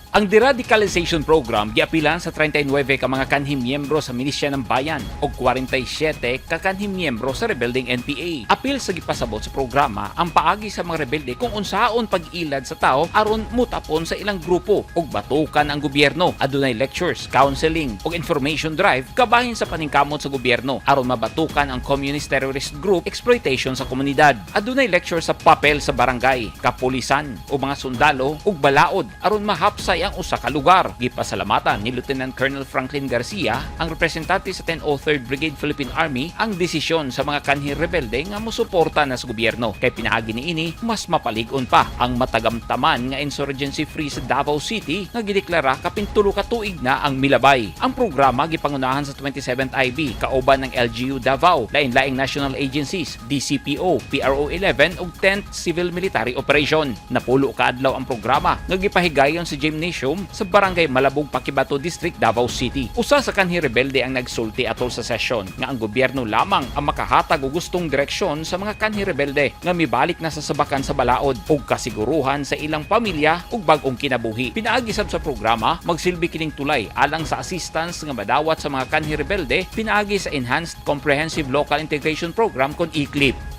Ang Deradicalization Program giapilan sa 39 ka mga kanhi miyembro sa Milisya ng Bayan o 47 ka kanhi miyembro sa rebeldeng NPA. Apil sa gipasabot sa programa ang paagi sa mga rebelde kung unsaon pag-ilad sa tao aron mutapon sa ilang grupo ug batukan ang gobyerno. Adunay lectures, counseling ug information drive kabahin sa paningkamot sa gobyerno aron mabatukan ang communist terrorist group exploitation sa komunidad. Adunay lecture sa papel sa barangay, kapulisan ug mga sundalo ug balaod aron mahapsay ang usa ka lugar. Gipasalamatan ni Lieutenant Colonel Franklin Garcia, ang representante sa 103rd Brigade Philippine Army, ang desisyon sa mga kanhi rebelde nga mosuporta na sa gobyerno. Kay pinaagi niini mas mapalig-on pa ang matagamtaman nga insurgency-free sa Davao City nga gideklara kapin 3 ka tuig na ang milabay. Ang programa gipangunahan sa 27th IB kauban ng LGU Davao, lain-laing national agencies, DCPO, PRO-11 ug 10th Civil Military Operation. Napulo ka adlaw ang programa nga gipahigayon sa gymnasium sa Barangay Malabog, Paquibato District, Davao City. Usa sa kanhi rebelde ang nagsulti atol sa sesyon nga ang gobyerno lamang ang makahatag og gustong direksyon sa mga kanhi rebelde nga mibalik na sa sabakan sa balaod ug kasiguruhan sa ilang pamilya ug bag-ong kinabuhi. Pinaagi sab sa programa magsilbi kining tulay alang sa assistance nga madawat sa mga kanhi rebelde pinaagi sa Enhanced Comprehensive Local Integration Program kon ICLIP.